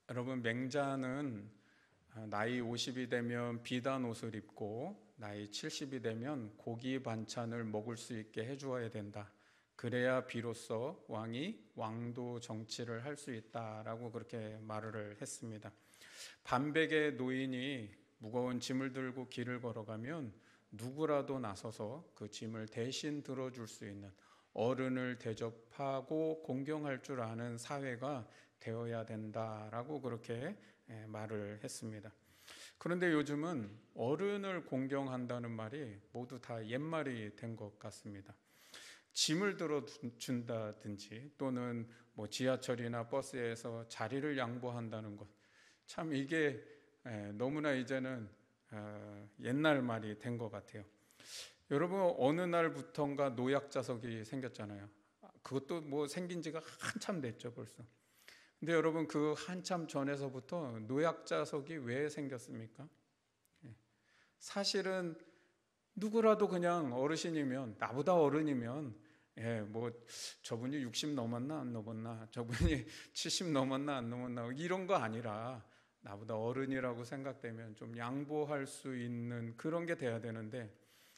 여러분, 맹자는 나이 50이 되면 비단 옷을 입고 나이 70이 되면 고기 반찬을 먹을 수 있게 해주어야 된다. 그래야 비로소 왕이 왕도 정치를 할 수 있다라고 그렇게 말을 했습니다. 반백의 노인이 무거운 짐을 들고 길을 걸어가면 누구라도 나서서 그 짐을 대신 들어줄 수 있는, 어른을 대접하고 공경할 줄 아는 사회가 되어야 된다라고 그렇게 말을 했습니다. 그런데 요즘은 어른을 공경한다는 말이 모두 다 옛말이 된 것 같습니다. 짐을 들어준다든지 또는 지하철이나 버스에서 자리를 양보한다는 것, 참 이게 너무나 이제는 옛날 말이 된 것 같아요. 여러분, 어느 날부턴가 노약자석이 생겼잖아요. 그것도 생긴 지가 한참 됐죠, 벌써. 근데 여러분, 그 한참 전에서부터 노약자석이 왜 생겼습니까? 사실은 누구라도 그냥 어르신이면, 나보다 어른이면, 저분이 60 넘었나 안 넘었나, 저분이 70 넘었나 안 넘었나, 이런 거 아니라 나보다 어른이라고 생각되면 좀 양보할 수 있는 그런 게 돼야 되는데,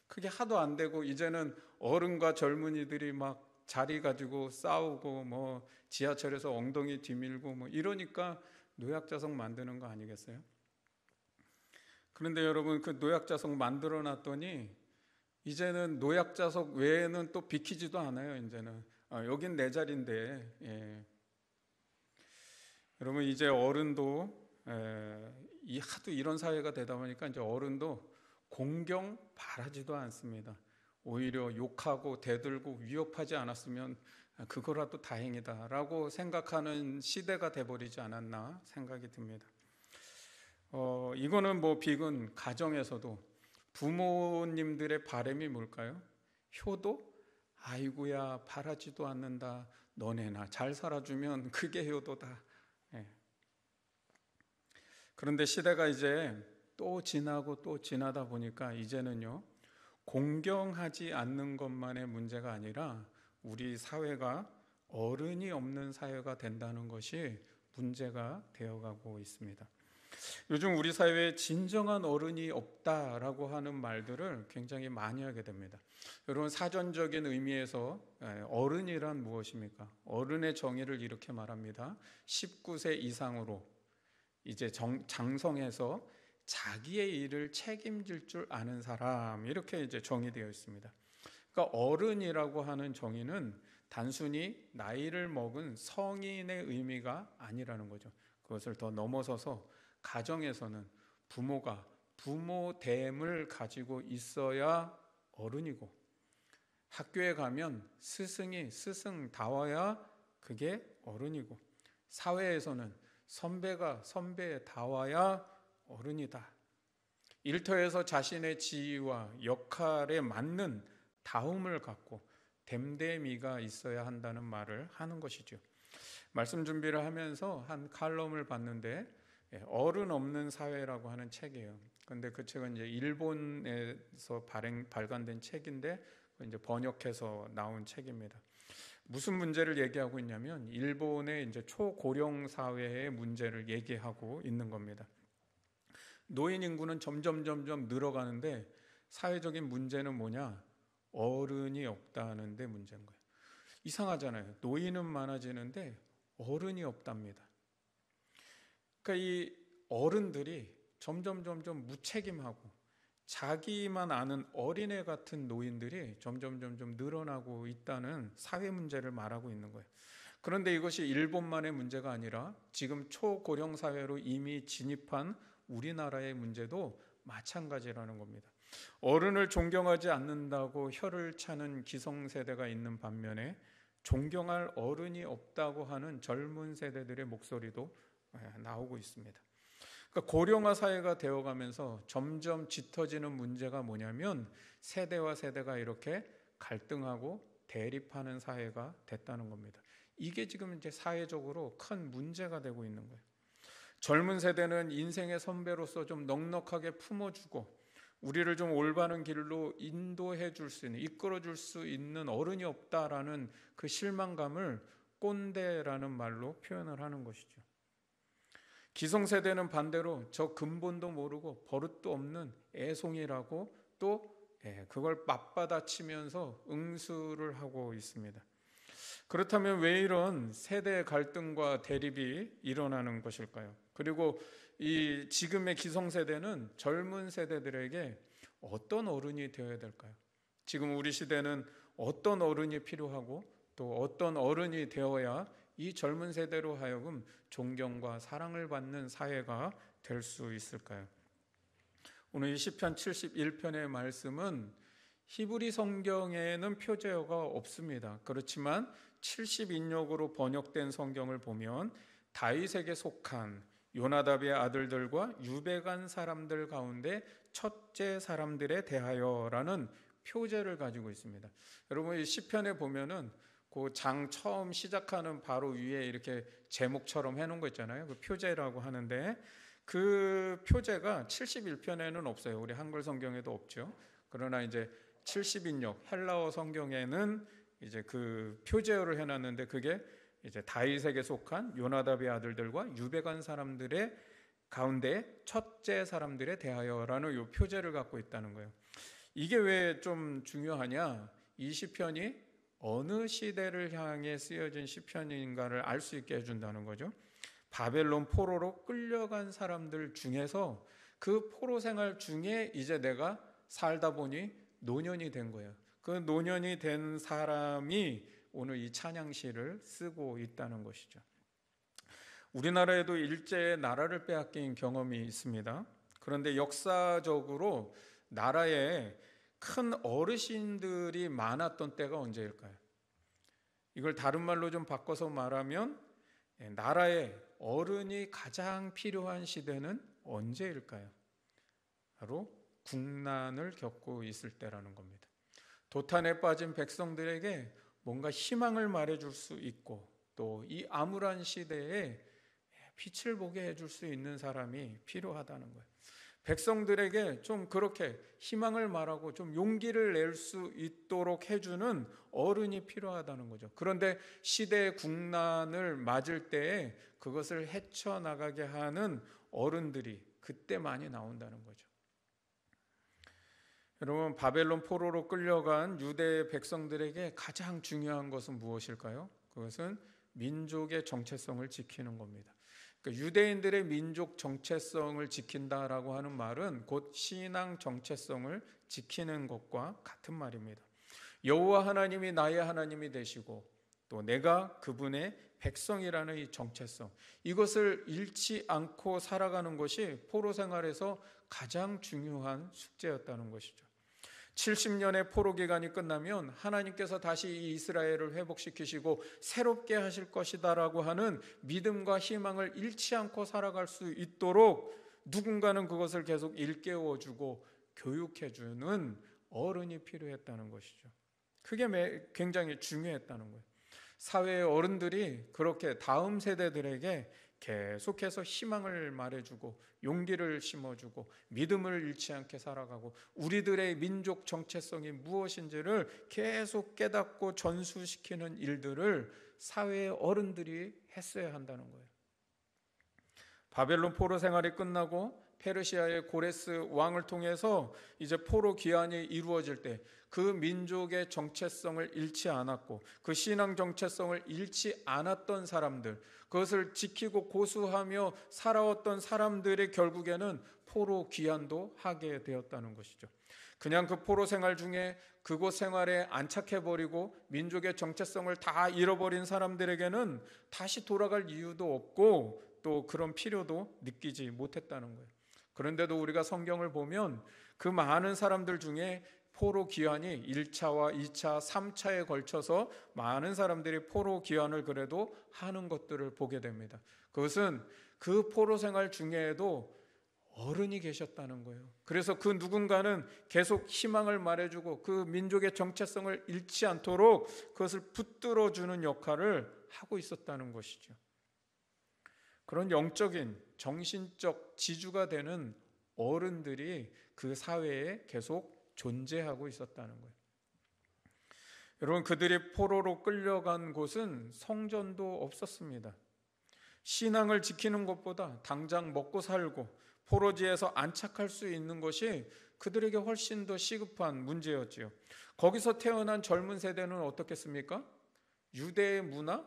그게 하도 안 되고 이제는 어른과 젊은이들이 막 자리 가지고 싸우고 지하철에서 엉덩이 뒤밀고 이러니까 노약자석 만드는 거 아니겠어요? 그런데 여러분, 그 노약자석 만들어 놨더니 이제는 노약자석 외에는 또 비키지도 않아요. 이제는 여긴 내 자리인데. 여러분, 이제 어른도 하도 이런 사회가 되다 보니까 이제 어른도 공경 바라지도 않습니다. 오히려 욕하고 대들고 위협하지 않았으면 그거라도 다행이다라고 생각하는 시대가 돼버리지 않았나 생각이 듭니다. 이거는 비근 가정에서도 부모님들의 바람이 뭘까요? 효도? 아이고야, 바라지도 않는다. 너네나 잘 살아주면 그게 효도다. 그런데 시대가 이제 또 지나고 또 지나다 보니까 이제는요, 공경하지 않는 것만의 문제가 아니라 우리 사회가 어른이 없는 사회가 된다는 것이 문제가 되어가고 있습니다. 요즘 우리 사회에 진정한 어른이 없다라고 하는 말들을 굉장히 많이 하게 됩니다. 여러분, 사전적인 의미에서 어른이란 무엇입니까? 어른의 정의를 이렇게 말합니다. 19세 이상으로 이제 장성해서 자기의 일을 책임질 줄 아는 사람, 이렇게 이제 정의되어 있습니다. 그러니까 어른이라고 하는 정의는 단순히 나이를 먹은 성인의 의미가 아니라는 거죠. 그것을 더 넘어서서 가정에서는 부모가 부모됨을 가지고 있어야 어른이고, 학교에 가면 스승이 스승다워야 그게 어른이고, 사회에서는 선배가 선배다워야 어른이다. 일터에서 자신의 지위와 역할에 맞는 다움을 갖고 됨됨이가 있어야 한다는 말을 하는 것이죠. 말씀 준비를 하면서 한 칼럼을 봤는데 어른 없는 사회라고 하는 책이에요. 그런데 그 책은 이제 일본에서 발간된 책인데 이제 번역해서 나온 책입니다. 무슨 문제를 얘기하고 있냐면 일본의 이제 초고령 사회의 문제를 얘기하고 있는 겁니다. 노인 인구는 점점 늘어가는데 사회적인 문제는 뭐냐? 어른이 없다는 데 문제인 거예요. 이상하잖아요. 노인은 많아지는데 어른이 없답니다. 그러니까 이 어른들이 점점 무책임하고 자기만 아는 어린애 같은 노인들이 점점 늘어나고 있다는 사회 문제를 말하고 있는 거예요. 그런데 이것이 일본만의 문제가 아니라 지금 초고령 사회로 이미 진입한 우리나라의 문제도 마찬가지라는 겁니다. 어른을 존경하지 않는다고 혀를 차는 기성세대가 있는 반면에 존경할 어른이 없다고 하는 젊은 세대들의 목소리도 나오고 있습니다. 그러니까 고령화 사회가 되어가면서 점점 짙어지는 문제가 뭐냐면 세대와 세대가 이렇게 갈등하고 대립하는 사회가 됐다는 겁니다. 이게 지금 이제 사회적으로 큰 문제가 되고 있는 거예요. 젊은 세대는 인생의 선배로서 좀 넉넉하게 품어주고 우리를 좀 올바른 길로 인도해 줄 수 있는, 이끌어 줄 수 있는 어른이 없다라는 그 실망감을 꼰대라는 말로 표현을 하는 것이죠. 기성세대는 반대로 저 근본도 모르고 버릇도 없는 애송이라고 또 그걸 맞받아치면서 응수를 하고 있습니다. 그렇다면 왜 이런 세대 갈등과 대립이 일어나는 것일까요? 그리고 이 지금의 기성세대는 젊은 세대들에게 어떤 어른이 되어야 될까요? 지금 우리 시대는 어떤 어른이 필요하고 또 어떤 어른이 되어야 이 젊은 세대로 하여금 존경과 사랑을 받는 사회가 될 수 있을까요? 오늘 이 시편 71편의 말씀은 히브리 성경에는 표제어가 없습니다. 그렇지만 70인역으로 번역된 성경을 보면 다윗에게 속한 요나답의 아들들과 유배간 사람들 가운데 첫째 사람들에 대하여라는 표제를 가지고 있습니다. 여러분 이 시편에 보면은 그 장 처음 시작하는 바로 위에 이렇게 제목처럼 해놓은 거 있잖아요. 그 표제라고 하는데 그 표제가 71편에는 없어요. 우리 한글 성경에도 없죠. 그러나 이제 70인역 헬라어 성경에는 이제 그 표제어를 해놨는데 그게 이제 다윗에게 속한 요나답의 아들들과 유배간 사람들의 가운데 첫째 사람들에 대하여라는 요 표제를 갖고 있다는 거예요. 이게 왜 좀 중요하냐? 이 시편이 어느 시대를 향해 쓰여진 시편인가를 알 수 있게 해준다는 거죠. 바벨론 포로로 끌려간 사람들 중에서 그 포로 생활 중에 이제 내가 살다 보니 노년이 된 거예요. 그 노년이 된 사람이 오늘 이 찬양시를 쓰고 있다는 것이죠. 우리나라에도 일제에 나라를 빼앗긴 경험이 있습니다. 그런데 역사적으로 나라에 큰 어르신들이 많았던 때가 언제일까요? 이걸 다른 말로 좀 바꿔서 말하면 나라에 어른이 가장 필요한 시대는 언제일까요? 바로 국난을 겪고 있을 때라는 겁니다. 도탄에 빠진 백성들에게 뭔가 희망을 말해줄 수 있고 또 이 암울한 시대에 빛을 보게 해줄 수 있는 사람이 필요하다는 거예요. 백성들에게 좀 그렇게 희망을 말하고 좀 용기를 낼 수 있도록 해주는 어른이 필요하다는 거죠. 그런데 시대의 국난을 맞을 때에 그것을 헤쳐나가게 하는 어른들이 그때 많이 나온다는 거죠. 여러분, 바벨론 포로로 끌려간 유대 백성들에게 가장 중요한 것은 무엇일까요? 그것은 민족의 정체성을 지키는 겁니다. 그러니까 유대인들의 민족 정체성을 지킨다라고 하는 말은 곧 신앙 정체성을 지키는 것과 같은 말입니다. 여호와 하나님이 나의 하나님이 되시고 또 내가 그분의 백성이라는 이 정체성, 이것을 잃지 않고 살아가는 것이 포로 생활에서 가장 중요한 숙제였다는 것이죠. 70년의 포로 기간이 끝나면 하나님께서 다시 이 이스라엘을 회복시키시고 새롭게 하실 것이다라고 하는 믿음과 희망을 잃지 않고 살아갈 수 있도록 누군가는 그것을 계속 일깨워주고 교육해주는 어른이 필요했다는 것이죠. 그게 굉장히 중요했다는 거예요. 사회의 어른들이 그렇게 다음 세대들에게 계속해서 희망을 말해주고 용기를 심어주고 믿음을 잃지 않게 살아가고 우리들의 민족 정체성이 무엇인지를 계속 깨닫고 전수시키는 일들을 사회의 어른들이 했어야 한다는 거예요. 바벨론 포로 생활이 끝나고 페르시아의 고레스 왕을 통해서 이제 포로 귀환이 이루어질 때 그 민족의 정체성을 잃지 않았고 그 신앙 정체성을 잃지 않았던 사람들, 그것을 지키고 고수하며 살아왔던 사람들이 결국에는 포로 귀환도 하게 되었다는 것이죠. 그냥 그 포로 생활 중에 그곳 생활에 안착해버리고 민족의 정체성을 다 잃어버린 사람들에게는 다시 돌아갈 이유도 없고 또 그런 필요도 느끼지 못했다는 거예요. 그런데도 우리가 성경을 보면 그 많은 사람들 중에 포로 귀환이 1차와 2차, 3차에 걸쳐서 많은 사람들이 포로 귀환을 그래도 하는 것들을 보게 됩니다. 그것은 그 포로 생활 중에도 어른이 계셨다는 거예요. 그래서 그 누군가는 계속 희망을 말해주고 그 민족의 정체성을 잃지 않도록 그것을 붙들어주는 역할을 하고 있었다는 것이죠. 그런 영적인 정신적 지주가 되는 어른들이 그 사회에 계속 존재하고 있었다는 거예요. 여러분, 그들이 포로로 끌려간 곳은 성전도 없었습니다. 신앙을 지키는 것보다 당장 먹고 살고 포로지에서 안착할 수 있는 것이 그들에게 훨씬 더 시급한 문제였지요. 거기서 태어난 젊은 세대는 어떻겠습니까? 유대의 문화?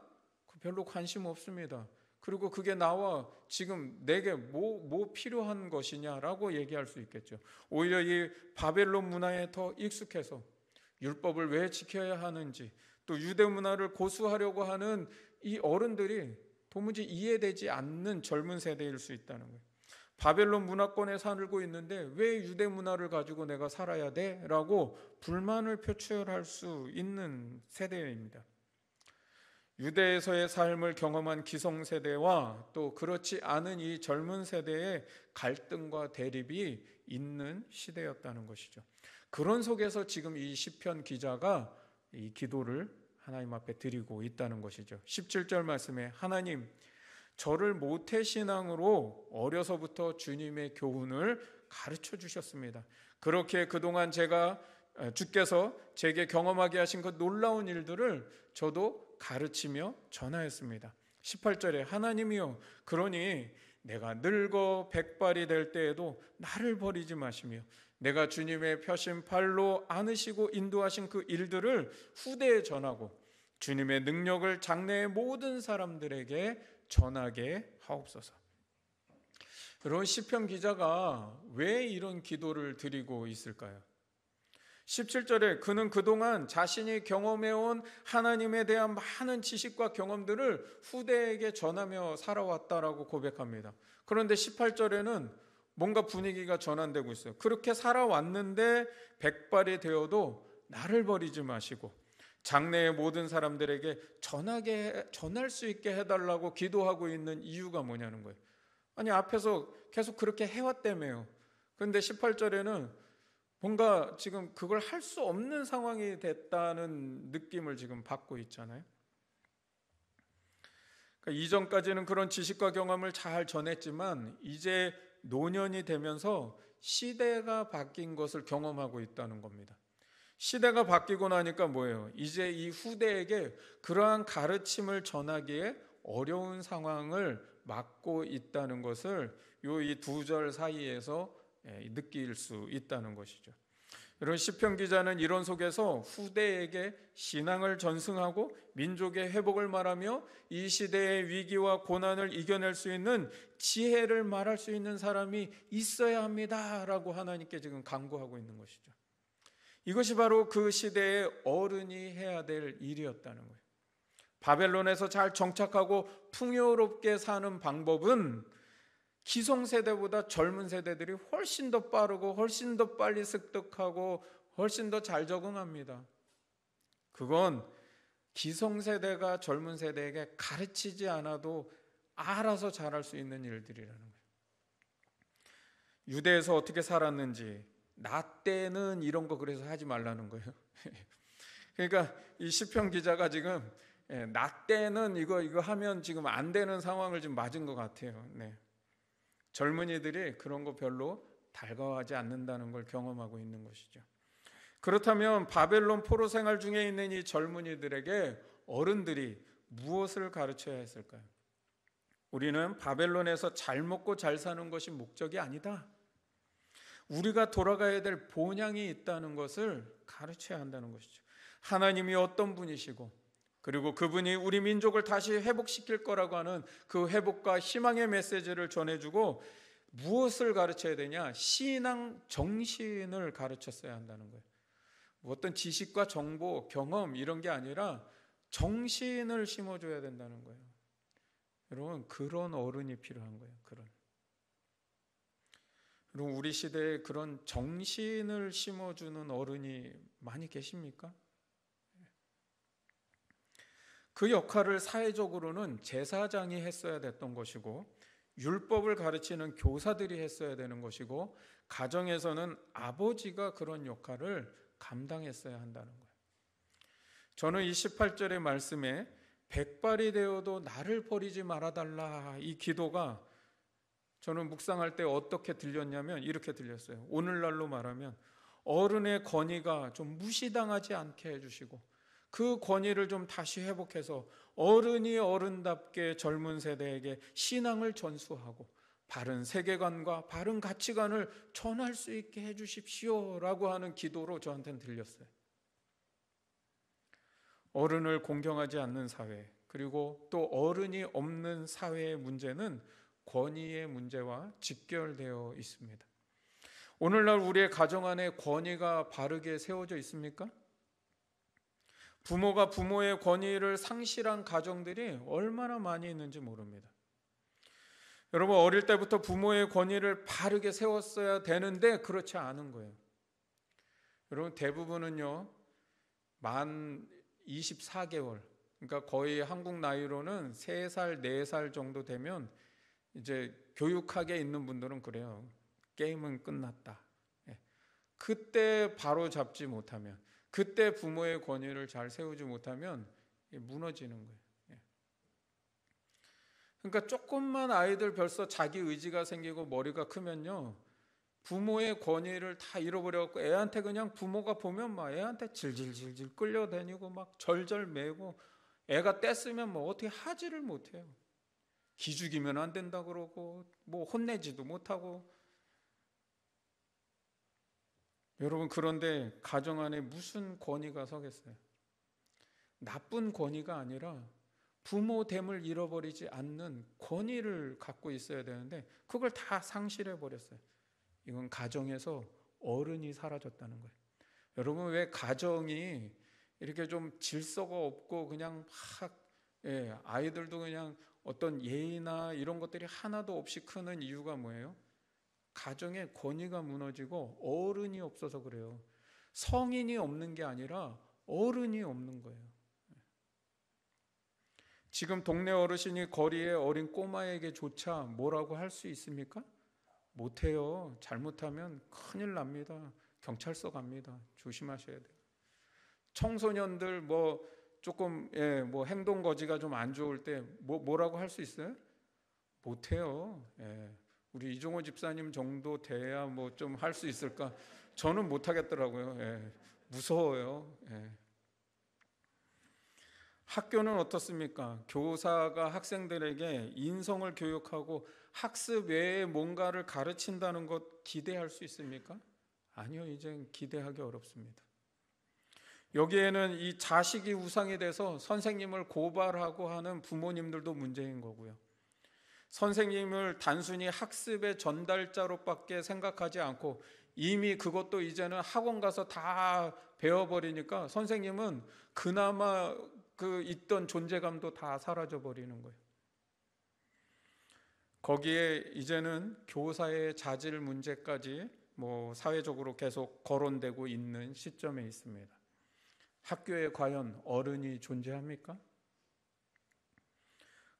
별로 관심 없습니다. 그리고 그게 나와 지금 내게 뭐 필요한 것이냐라고 얘기할 수 있겠죠. 오히려 이 바벨론 문화에 더 익숙해서 율법을 왜 지켜야 하는지, 또 유대 문화를 고수하려고 하는 이 어른들이 도무지 이해되지 않는 젊은 세대일 수 있다는 거예요. 바벨론 문화권에 살고 있는데 왜 유대 문화를 가지고 내가 살아야 돼? 라고 불만을 표출할 수 있는 세대입니다. 유대에서의 삶을 경험한 기성세대와 또 그렇지 않은 이 젊은 세대의 갈등과 대립이 있는 시대였다는 것이죠. 그런 속에서 지금 이 시편 기자가 이 기도를 하나님 앞에 드리고 있다는 것이죠. 17절 말씀에 하나님, 저를 모태신앙으로 어려서부터 주님의 교훈을 가르쳐 주셨습니다. 그렇게 그동안 주께서 제게 경험하게 하신 그 놀라운 일들을 저도 가르치며 전하였습니다. 18절에 하나님이여, 그러니 내가 늙어 백발이 될 때에도 나를 버리지 마시며 내가 주님의 펴신 팔로 안으시고 인도하신 그 일들을 후대에 전하고 주님의 능력을 장래의 모든 사람들에게 전하게 하옵소서. 그런 시편 기자가 왜 이런 기도를 드리고 있을까요? 17절에 그는 그동안 자신이 경험해온 하나님에 대한 많은 지식과 경험들을 후대에게 전하며 살아왔다라고 고백합니다. 그런데 18절에는 뭔가 분위기가 전환되고 있어요. 그렇게 살아왔는데 백발이 되어도 나를 버리지 마시고 장래의 모든 사람들에게 전할 수 있게 해달라고 기도하고 있는 이유가 뭐냐는 거예요. 아니, 앞에서 계속 그렇게 해왔다며요. 그런데 18절에는 뭔가 지금 그걸 할 수 없는 상황이 됐다는 느낌을 지금 받고 있잖아요. 그러니까 이전까지는 그런 지식과 경험을 잘 전했지만 이제 노년이 되면서 시대가 바뀐 것을 경험하고 있다는 겁니다. 시대가 바뀌고 나니까 뭐예요? 이제 이 후대에게 그러한 가르침을 전하기에 어려운 상황을 맞고 있다는 것을 이 두 절 사이에서 느낄 수 있다는 것이죠. 이런 시편 기자는 이런 속에서 후대에게 신앙을 전승하고 민족의 회복을 말하며 이 시대의 위기와 고난을 이겨낼 수 있는 지혜를 말할 수 있는 사람이 있어야 합니다라고 하나님께 지금 강구하고 있는 것이죠. 이것이 바로 그 시대의 어른이 해야 될 일이었다는 거예요. 바벨론에서 잘 정착하고 풍요롭게 사는 방법은 기성세대보다 젊은 세대들이 훨씬 더 빠르고 훨씬 더 빨리 습득하고 훨씬 더 잘 적응합니다. 그건 기성세대가 젊은 세대에게 가르치지 않아도 알아서 잘할 수 있는 일들이라는 거예요. 유대에서 어떻게 살았는지 나 때는 이런 거 그래서 하지 말라는 거예요. 그러니까 이 시편 기자가 지금 나 때는 이거 하면 지금 안 되는 상황을 지금 맞은 것 같아요. 네. 젊은이들이 그런 거 별로 달가워하지 않는다는 걸 경험하고 있는 것이죠. 그렇다면 바벨론 포로 생활 중에 있는 이 젊은이들에게 어른들이 무엇을 가르쳐야 했을까요? 우리는 바벨론에서 잘 먹고 잘 사는 것이 목적이 아니다. 우리가 돌아가야 될 본향이 있다는 것을 가르쳐야 한다는 것이죠. 하나님이 어떤 분이시고 그리고 그분이 우리 민족을 다시 회복시킬 거라고 하는 그 회복과 희망의 메시지를 전해주고 무엇을 가르쳐야 되냐? 신앙 정신을 가르쳤어야 한다는 거예요. 어떤 지식과 정보, 경험 이런 게 아니라 정신을 심어줘야 된다는 거예요. 여러분, 그런 어른이 필요한 거예요. 그럼 우리 시대에 그런 정신을 심어주는 어른이 많이 계십니까? 그 역할을 사회적으로는 제사장이 했어야 됐던 것이고 율법을 가르치는 교사들이 했어야 되는 것이고 가정에서는 아버지가 그런 역할을 감당했어야 한다는 거예요. 저는 이 18절의 말씀에 백발이 되어도 나를 버리지 말아달라 이 기도가 저는 묵상할 때 어떻게 들렸냐면 이렇게 들렸어요. 오늘날로 말하면 어른의 건의가 좀 무시당하지 않게 해주시고 그 권위를 좀 다시 회복해서 어른이 어른답게 젊은 세대에게 신앙을 전수하고 바른 세계관과 바른 가치관을 전할 수 있게 해주십시오라고 하는 기도로 저한테는 들렸어요. 어른을 공경하지 않는 사회, 그리고 또 어른이 없는 사회의 문제는 권위의 문제와 직결되어 있습니다. 오늘날 우리의 가정 안에 권위가 바르게 세워져 있습니까? 부모가 부모의 권위를 상실한 가정들이 얼마나 많이 있는지 모릅니다. 여러분, 어릴 때부터 부모의 권위를 바르게 세웠어야 되는데 그렇지 않은 거예요. 여러분, 대부분은요, 만 24개월, 그러니까 거의 한국 나이로는 3살, 4살 정도 되면 이제 교육학에 있는 분들은 그래요. 게임은 끝났다. 그때 바로 잡지 못하면, 그때 부모의 권위를 잘 세우지 못하면 무너지는 거예요. 그러니까 조금만 아이들 벌써 자기 의지가 생기고 머리가 크면요, 부모의 권위를 다 잃어버려갖고 애한테 그냥 부모가 보면 막 애한테 질질질질 끌려다니고 막 절절매고 애가 떼쓰면 뭐 어떻게 하지를 못해요. 기죽이면 안 된다 그러고 뭐 혼내지도 못하고. 여러분, 그런데 가정 안에 무슨 권위가 서겠어요? 나쁜 권위가 아니라 부모됨을 잃어버리지 않는 권위를 갖고 있어야 되는데 그걸 다 상실해 버렸어요. 이건 가정에서 어른이 사라졌다는 거예요. 여러분, 왜 가정이 이렇게 좀 질서가 없고 그냥 막 아이들도 그냥 어떤 예의나 이런 것들이 하나도 없이 크는 이유가 뭐예요? 가정의 권위가 무너지고 어른이 없어서 그래요. 성인이 없는 게 아니라 어른이 없는 거예요. 지금 동네 어르신이 거리의 어린 꼬마에게조차 뭐라고 할 수 있습니까? 못해요. 잘못하면 큰일 납니다. 경찰서 갑니다. 조심하셔야 돼요. 청소년들 뭐 조금 뭐 행동 거지가 좀 안 좋을 때 뭐라고 할 수 있어요? 못해요. 우리 이종호 집사님 정도 돼야 뭐 좀 할 수 있을까? 저는 못하겠더라고요. 무서워요. 학교는 어떻습니까? 교사가 학생들에게 인성을 교육하고 학습 외에 뭔가를 가르친다는 것 기대할 수 있습니까? 아니요, 이젠 기대하기 어렵습니다. 여기에는 이 자식이 우상이 돼서 선생님을 고발하고 하는 부모님들도 문제인 거고요. 선생님을 단순히 학습의 전달자로밖에 생각하지 않고 이미 그것도 이제는 학원 가서 다 배워버리니까 선생님은 그나마 그 있던 존재감도 다 사라져 버리는 거예요. 거기에 이제는 교사의 자질 문제까지 뭐 사회적으로 계속 거론되고 있는 시점에 있습니다. 학교에 과연 어른이 존재합니까?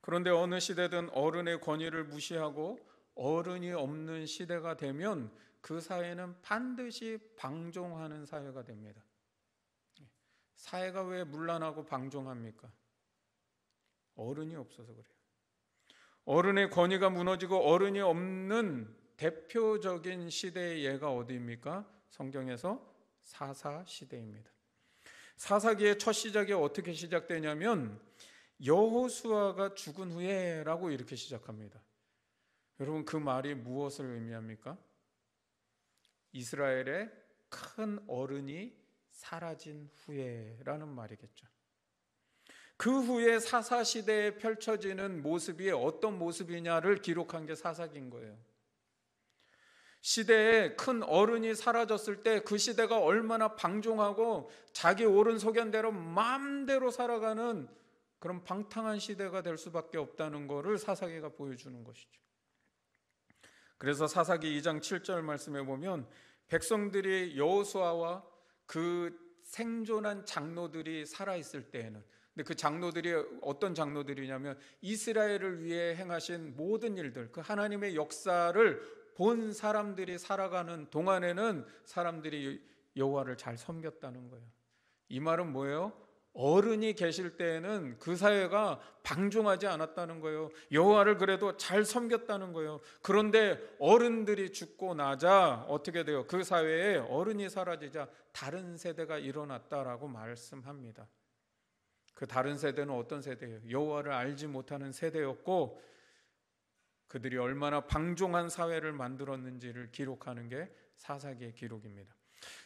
그런데 어느 시대든 어른의 권위를 무시하고 어른이 없는 시대가 되면 그 사회는 반드시 방종하는 사회가 됩니다. 사회가 왜 문란하고 방종합니까? 어른이 없어서 그래요. 어른의 권위가 무너지고 어른이 없는 대표적인 시대의 예가 어디입니까? 성경에서 사사 시대입니다. 사사기의 첫 시작이 어떻게 시작되냐면 여호수아가 죽은 후에라고 이렇게 시작합니다. 여러분, 그 말이 무엇을 의미합니까? 이스라엘의 큰 어른이 사라진 후에라는 말이겠죠. 그 후에 사사시대에 펼쳐지는 모습이 어떤 모습이냐를 기록한 게 사사기인 거예요. 시대에 큰 어른이 사라졌을 때 그 시대가 얼마나 방종하고 자기 옳은 소견대로 마음대로 살아가는 그런 방탕한 시대가 될 수밖에 없다는 것을 사사기가 보여주는 것이죠. 그래서 사사기 2장 7절 말씀에 보면 백성들이 여호수아와 그 생존한 장로들이 살아있을 때에는, 근데 그 장로들이 어떤 장로들이냐면 이스라엘을 위해 행하신 모든 일들, 그 하나님의 역사를 본 사람들이 살아가는 동안에는 사람들이 여호와를 잘 섬겼다는 거예요. 이 말은 뭐예요? 어른이 계실 때에는 그 사회가 방종하지 않았다는 거예요. 여호와를 그래도 잘 섬겼다는 거예요. 그런데 어른들이 죽고 나자 어떻게 돼요? 그 사회에 어른이 사라지자 다른 세대가 일어났다라고 말씀합니다. 그 다른 세대는 어떤 세대예요? 여호와를 알지 못하는 세대였고, 그들이 얼마나 방종한 사회를 만들었는지를 기록하는 게 사사기의 기록입니다.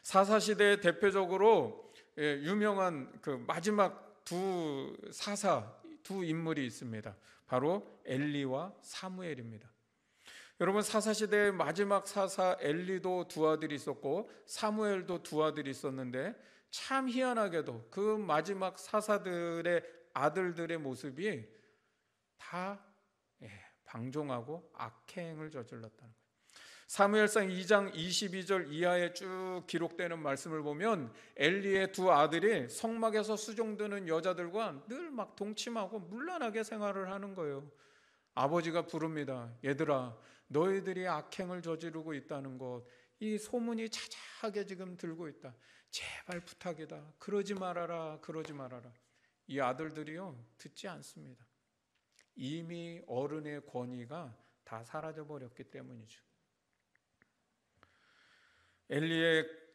사사시대에 대표적으로 유명한 그 마지막 두 사사, 두 인물이 있습니다. 바로 엘리와 사무엘입니다. 여러분, 사사시대의 마지막 사사 엘리도 두 아들이 있었고 사무엘도 두 아들이 있었는데, 참 희한하게도 그 마지막 사사들의 아들들의 모습이 다 방종하고 악행을 저질렀다는 거예요. 사무엘상 2장 22절 이하에 쭉 기록되는 말씀을 보면 엘리의 두 아들이 성막에서 수종드는 여자들과 늘 막 동침하고 문란하게 생활을 하는 거예요. 아버지가 부릅니다. 얘들아, 너희들이 악행을 저지르고 있다는 것, 이 소문이 자자하게 지금 들고 있다. 제발 부탁이다. 그러지 말아라. 그러지 말아라. 이 아들들이요, 듣지 않습니다. 이미 어른의 권위가 다 사라져버렸기 때문이죠.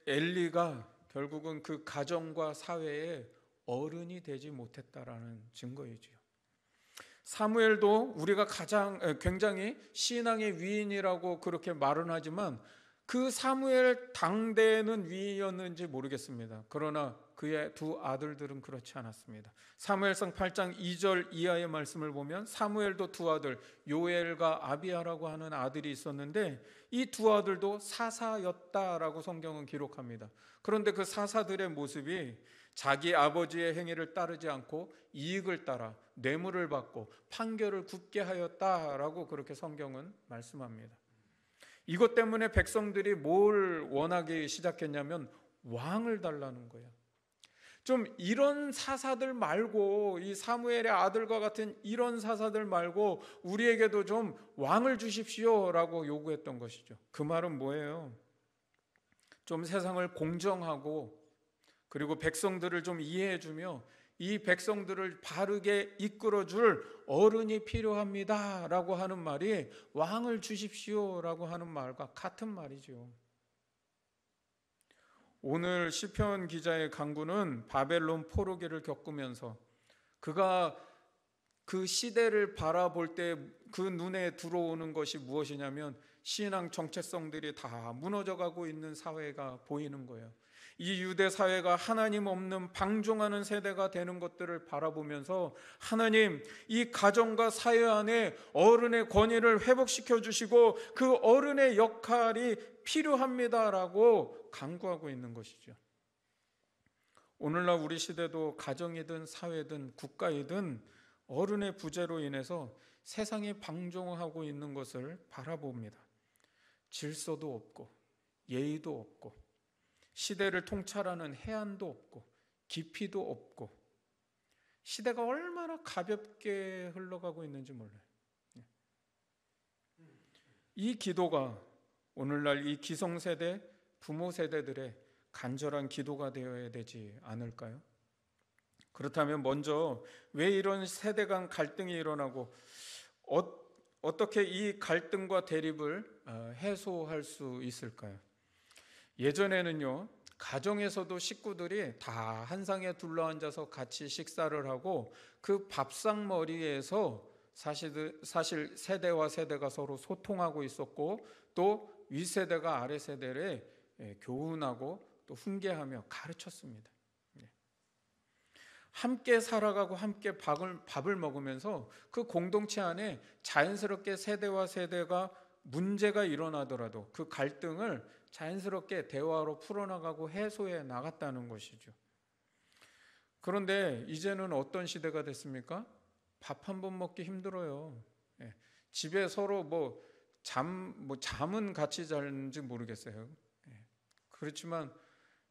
엘리가 결국은 그 가정과 사회에 어른이 되지 못했다라는 증거이지요. 사무엘도 우리가 굉장히 신앙의 위인이라고 그렇게 말은 하지만 그 사무엘 당대는 위인이었는지 모르겠습니다. 그러나 그의 두 아들들은 그렇지 않았습니다. 사무엘상 8장 2절 이하의 말씀을 보면 사무엘도 두 아들 요엘과 아비야라고 하는 아들이 있었는데, 이 두 아들도 사사였다라고 성경은 기록합니다. 그런데 그 사사들의 모습이 자기 아버지의 행위를 따르지 않고 이익을 따라 뇌물을 받고 판결을 굽게 하였다라고 그렇게 성경은 말씀합니다. 이것 때문에 백성들이 뭘 원하기 시작했냐면 왕을 달라는 거예요. 좀 이런 사사들 말고, 이 사무엘의 아들과 같은 이런 사사들 말고 우리에게도 좀 왕을 주십시오라고 요구했던 것이죠. 그 말은 뭐예요? 좀 세상을 공정하고, 그리고 백성들을 좀 이해해주며 이 백성들을 바르게 이끌어줄 어른이 필요합니다 라고 하는 말이 왕을 주십시오 라고 하는 말과 같은 말이죠. 오늘 시편 기자의 강구는 바벨론 포로기를 겪으면서 그가 그 시대를 바라볼 때 그 눈에 들어오는 것이 무엇이냐면 신앙 정체성들이 다 무너져가고 있는 사회가 보이는 거예요. 이 유대 사회가 하나님 없는 방종하는 세대가 되는 것들을 바라보면서 하나님, 이 가정과 사회 안에 어른의 권위를 회복시켜 주시고 그 어른의 역할이 필요합니다라고 간구하고 있는 것이죠. 오늘날 우리 시대도 가정이든 사회든 국가이든 어른의 부재로 인해서 세상이 방종하고 있는 것을 바라봅니다. 질서도 없고 예의도 없고 시대를 통찰하는 해안도 없고 깊이도 없고 시대가 얼마나 가볍게 흘러가고 있는지 몰라요. 이 기도가 오늘날 이 기성세대, 부모 세대들의 간절한 기도가 되어야 되지 않을까요? 그렇다면 먼저 왜 이런 세대 간 갈등이 일어나고 어떻게 이 갈등과 대립을 해소할 수 있을까요? 예전에는요, 가정에서도 식구들이 다 한 상에 둘러앉아서 같이 식사를 하고 그 밥상머리에서 사실 세대와 세대가 서로 소통하고 있었고, 또 윗세대가 아랫세대를 교훈하고 또 훈계하며 가르쳤습니다. 함께 살아가고 함께 밥을 먹으면서 그 공동체 안에 자연스럽게 세대와 세대가 문제가 일어나더라도 그 갈등을 자연스럽게 대화로 풀어나가고 해소해 나갔다는 것이죠. 그런데 이제는 어떤 시대가 됐습니까? 밥 한 번 먹기 힘들어요. 집에 서로 잠은 같이 자는지 모르겠어요. 그렇지만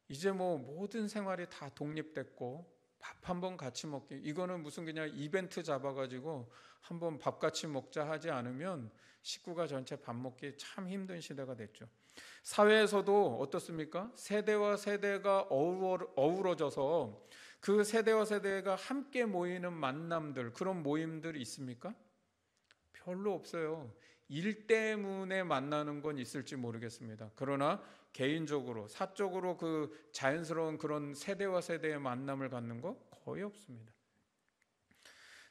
이제 모든 생활이 다 독립됐고 밥 한 번 같이 먹기, 이거는 무슨 그냥 이벤트 잡아가지고 한번 밥 같이 먹자 하지 않으면 식구가 전체 밥 먹기 참 힘든 시대가 됐죠. 사회에서도 어떻습니까? 세대와 세대가 어우러져서 그 세대와 세대가 함께 모이는 만남들, 그런 모임들이 있습니까? 별로 없어요. 일 때문에 만나는 건 있을지 모르겠습니다. 그러나 개인적으로, 사적으로 그 자연스러운 그런 세대와 세대의 만남을 갖는 거 거의 없습니다.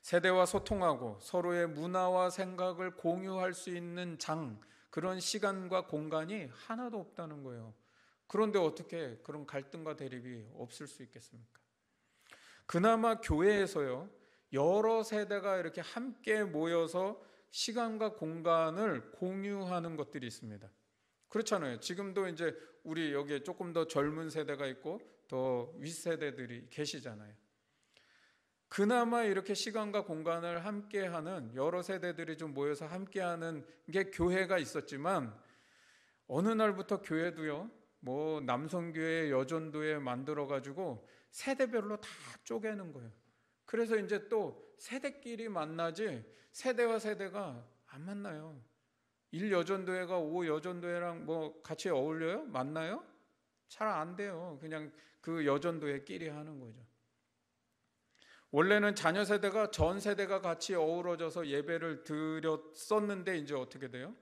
세대와 소통하고 서로의 문화와 생각을 공유할 수 있는 그런 시간과 공간이 하나도 없다는 거예요. 그런데 어떻게 그런 갈등과 대립이 없을 수 있겠습니까? 그나마 교회에서요, 여러 세대가 이렇게 함께 모여서 시간과 공간을 공유하는 것들이 있습니다. 그렇잖아요. 지금도 이제 우리 여기에 조금 더 젊은 세대가 있고 더 윗세대들이 계시잖아요. 그나마 이렇게 시간과 공간을 함께하는 여러 세대들이 좀 모여서 함께하는 게 교회가 있었지만, 어느 날부터 교회도요, 뭐 남성교회, 여전도회 만들어 가지고 세대별로 다 쪼개는 거예요. 그래서 이제 또 세대끼리 만나지 세대와 세대가 안 만나요. 1여전도회가 5여전도회랑 뭐 같이 어울려요? 만나요? 잘 안 돼요. 그냥 그 여전도회끼리 하는 거죠. 원래는 자녀 세대가 전 세대가 같이 어우러져서 예배를 드렸었는데 이제 어떻게 돼요?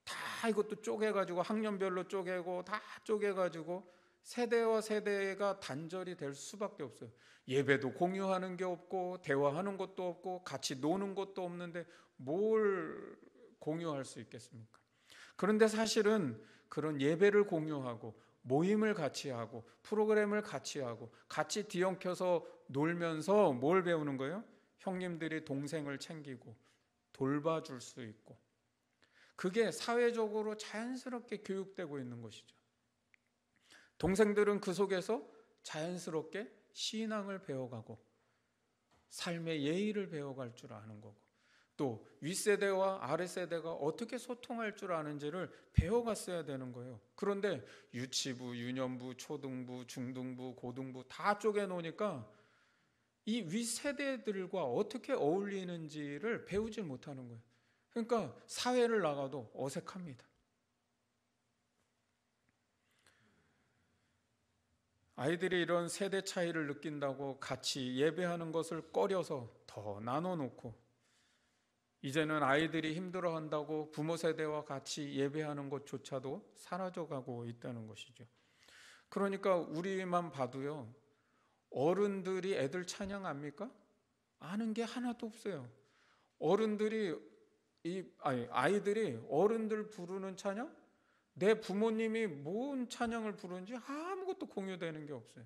다 이것도 쪼개가지고 학년별로 쪼개고 다 쪼개가지고 세대와 세대가 단절이 될 수밖에 없어요. 예배도 공유하는 게 없고 대화하는 것도 없고 같이 노는 것도 없는데 뭘 공유할 수 있겠습니까? 그런데 사실은 그런 예배를 공유하고 모임을 같이 하고 프로그램을 같이 하고 같이 뒤엉켜서 놀면서 뭘 배우는 거예요? 형님들이 동생을 챙기고 돌봐줄 수 있고, 그게 사회적으로 자연스럽게 교육되고 있는 것이죠. 동생들은 그 속에서 자연스럽게 신앙을 배워가고 삶의 예의를 배워갈 줄 아는 거고, 또 윗세대와 아랫세대가 어떻게 소통할 줄 아는지를 배워갔어야 되는 거예요. 그런데 유치부, 유년부, 초등부, 중등부, 고등부 다 쪼개놓으니까 이 윗세대들과 어떻게 어울리는지를 배우질 못하는 거예요. 그러니까 사회를 나가도 어색합니다. 아이들이 이런 세대 차이를 느낀다고 같이 예배하는 것을 꺼려서 더 나눠놓고, 이제는 아이들이 힘들어한다고 부모 세대와 같이 예배하는 것조차도 사라져가고 있다는 것이죠. 그러니까 우리만 봐도요, 어른들이 애들 찬양 압니까? 아는 게 하나도 없어요. 아이들이 어른들 부르는 찬양? 내 부모님이 뭔 찬양을 부르는지 아무것도 공유되는 게 없어요.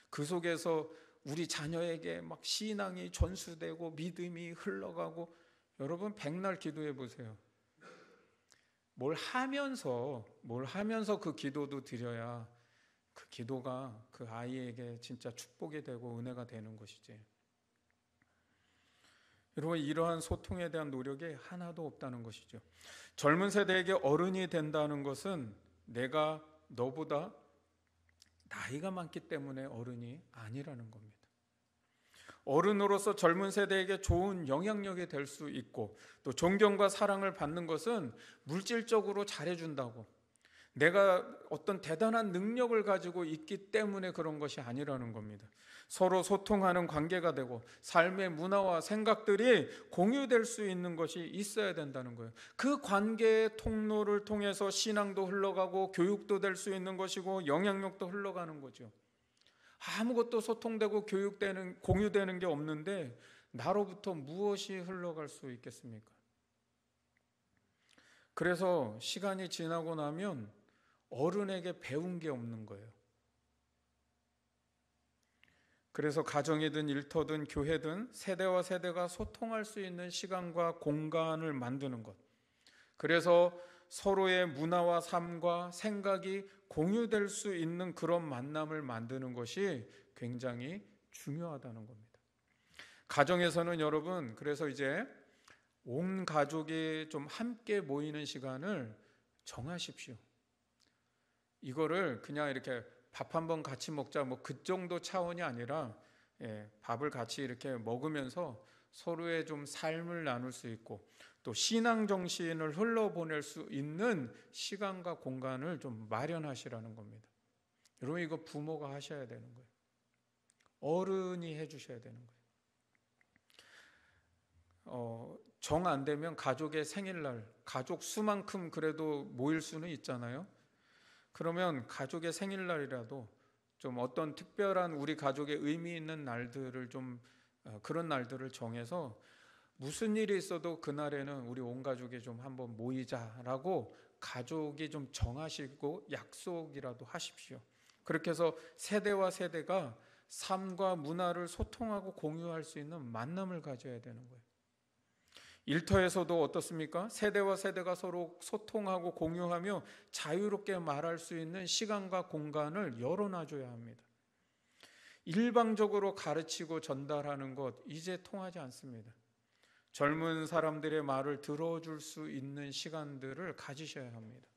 그 속에서 우리 자녀에게 막 신앙이 전수되고 믿음이 흘러가고, 여러분 백날 기도해 보세요. 뭘 하면서 그 기도도 드려야 그 기도가 그 아이에게 진짜 축복이 되고 은혜가 되는 것이지. 여러분, 이러한 소통에 대한 노력이 하나도 없다는 것이죠. 젊은 세대에게 어른이 된다는 것은 내가 너보다 나이가 많기 때문에 어른이 아니라는 겁니다. 어른으로서 젊은 세대에게 좋은 영향력이 될 수 있고, 또 존경과 사랑을 받는 것은 물질적으로 잘해준다고, 내가 어떤 대단한 능력을 가지고 있기 때문에 그런 것이 아니라는 겁니다. 서로 소통하는 관계가 되고 삶의 문화와 생각들이 공유될 수 있는 것이 있어야 된다는 거예요. 그 관계의 통로를 통해서 신앙도 흘러가고 교육도 될 수 있는 것이고 영향력도 흘러가는 거죠. 아무것도 소통되고 교육되는, 공유되는 게 없는데 나로부터 무엇이 흘러갈 수 있겠습니까? 그래서 시간이 지나고 나면 어른에게 배운 게 없는 거예요. 그래서 가정이든 일터든 교회든 세대와 세대가 소통할 수 있는 시간과 공간을 만드는 것, 그래서 서로의 문화와 삶과 생각이 공유될 수 있는 그런 만남을 만드는 것이 굉장히 중요하다는 겁니다. 가정에서는 여러분, 그래서 이제 온 가족이 좀 함께 모이는 시간을 정하십시오. 이거를 그냥 이렇게 밥 한번 같이 먹자 뭐 그 정도 차원이 아니라, 밥을 같이 이렇게 먹으면서 서로의 좀 삶을 나눌 수 있고 또 신앙 정신을 흘러보낼 수 있는 시간과 공간을 좀 마련하시라는 겁니다. 여러분, 이거 부모가 하셔야 되는 거예요. 어른이 해주셔야 되는 거예요. 정 안 되면 가족의 생일날, 가족 수만큼 그래도 모일 수는 있잖아요. 그러면 가족의 생일날이라도 좀 어떤 특별한 우리 가족의 의미 있는 날들을 좀 그런 날들을 정해서 무슨 일이 있어도 그날에는 우리 온 가족이 좀 한번 모이자라고 가족이 좀 정하시고 약속이라도 하십시오. 그렇게 해서 세대와 세대가 삶과 문화를 소통하고 공유할 수 있는 만남을 가져야 되는 거예요. 일터에서도 어떻습니까? 세대와 세대가 서로 소통하고 공유하며 자유롭게 말할 수 있는 시간과 공간을 열어놔줘야 합니다. 일방적으로 가르치고 전달하는 것 이제 통하지 않습니다. 젊은 사람들의 말을 들어줄 수 있는 시간들을 가지셔야 합니다.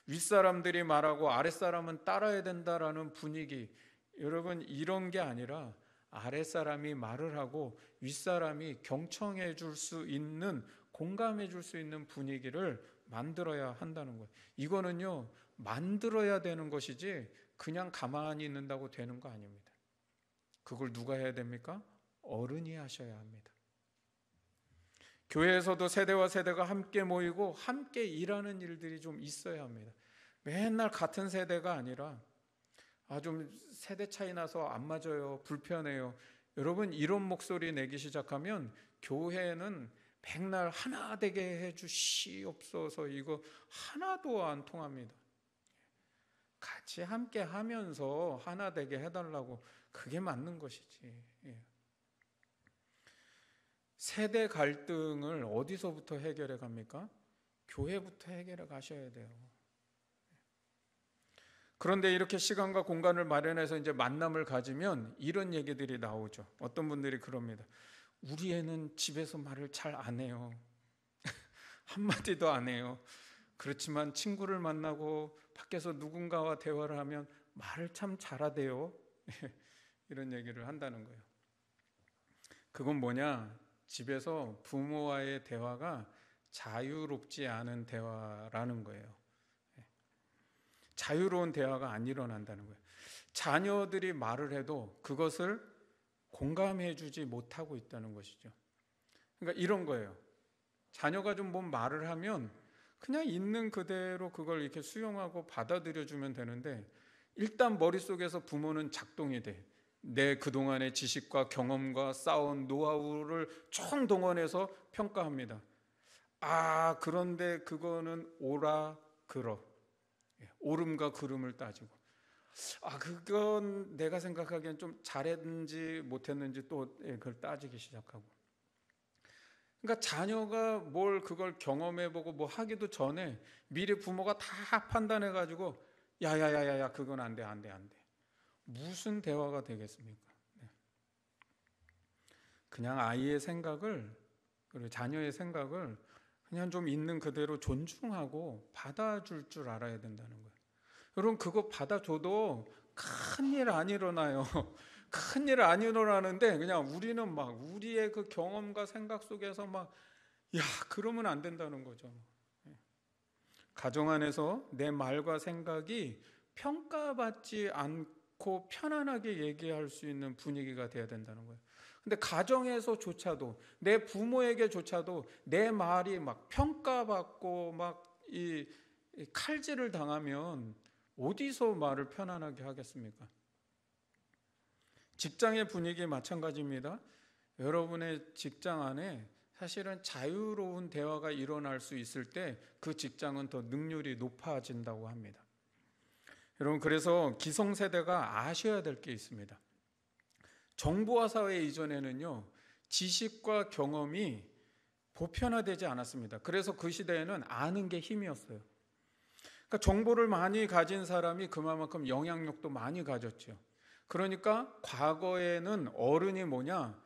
윗사람들이 말하고 아랫사람은 따라야 된다라는 분위기, 여러분 이런 게 아니라 아랫사람이 말을 하고 윗사람이 경청해 줄 수 있는, 공감해 줄 수 있는 분위기를 만들어야 한다는 거예요. 이거는요, 만들어야 되는 것이지 그냥 가만히 있는다고 되는 거 아닙니다. 그걸 누가 해야 됩니까? 어른이 하셔야 합니다. 교회에서도 세대와 세대가 함께 모이고 함께 일하는 일들이 좀 있어야 합니다. 맨날 같은 세대가 아니라 좀 세대 차이 나서 안 맞아요, 불편해요. 여러분 이런 목소리 내기 시작하면 교회는 백날 하나 되게 해주시옵소서 이거 하나도 안 통합니다. 같이 함께 하면서 하나 되게 해달라고, 그게 맞는 것이지. 세대 갈등을 어디서부터 해결해 갑니까? 교회부터 해결해 가셔야 돼요. 그런데 이렇게 시간과 공간을 마련해서 이제 만남을 가지면 이런 얘기들이 나오죠. 어떤 분들이 그럽니다. 우리 애는 집에서 말을 잘 안 해요. 한마디도 안 해요. 그렇지만 친구를 만나고 밖에서 누군가와 대화를 하면 말을 참 잘하대요. 이런 얘기를 한다는 거예요. 그건 뭐냐? 집에서 부모와의 대화가 자유롭지 않은 대화라는 거예요. 자유로운 대화가 안 일어난다는 거예요. 자녀들이 말을 해도 그것을 공감해 주지 못하고 있다는 것이죠. 그러니까 이런 거예요. 자녀가 좀 뭔 말을 하면 그냥 있는 그대로 그걸 이렇게 수용하고 받아들여 주면 되는데, 일단 머릿속에서 부모는 작동이 돼. 내 그동안의 지식과 경험과 쌓은 노하우를 총동원해서 평가합니다. 그런데 그거는 오라 그러. 옳음과 그름을 따지고, 그건 내가 생각하기엔 좀 잘했는지 못했는지 또 그걸 따지기 시작하고. 그러니까 자녀가 뭘 그걸 경험해보고 뭐 하기도 전에 미리 부모가 다 판단해가지고 야야야야야 그건 안 돼. 무슨 대화가 되겠습니까? 그냥 아이의 생각을, 그리고 자녀의 생각을 그냥 좀 있는 그대로 존중하고 받아줄 줄 알아야 된다는 거예요. 여러분 그거 받아줘도 큰일 안 일어나요. 큰일 안 일어나는데 그냥 우리는 막 우리의 그 경험과 생각 속에서 그러면 안 된다는 거죠. 가정 안에서 내 말과 생각이 평가받지 않고 편안하게 얘기할 수 있는 분위기가 돼야 된다는 거예요. 근데 가정에서조차도, 내 부모에게조차도 내 말이 평가받고 이 칼질을 당하면 어디서 말을 편안하게 하겠습니까? 직장의 분위기 마찬가지입니다. 여러분의 직장 안에 사실은 자유로운 대화가 일어날 수 있을 때 그 직장은 더 능률이 높아진다고 합니다. 여러분 그래서 기성세대가 아셔야 될 게 있습니다. 정보화 사회 이전에는요, 지식과 경험이 보편화되지 않았습니다. 그래서 그 시대에는 아는 게 힘이었어요. 그러니까 정보를 많이 가진 사람이 그만큼 영향력도 많이 가졌죠. 그러니까 과거에는 어른이 뭐냐?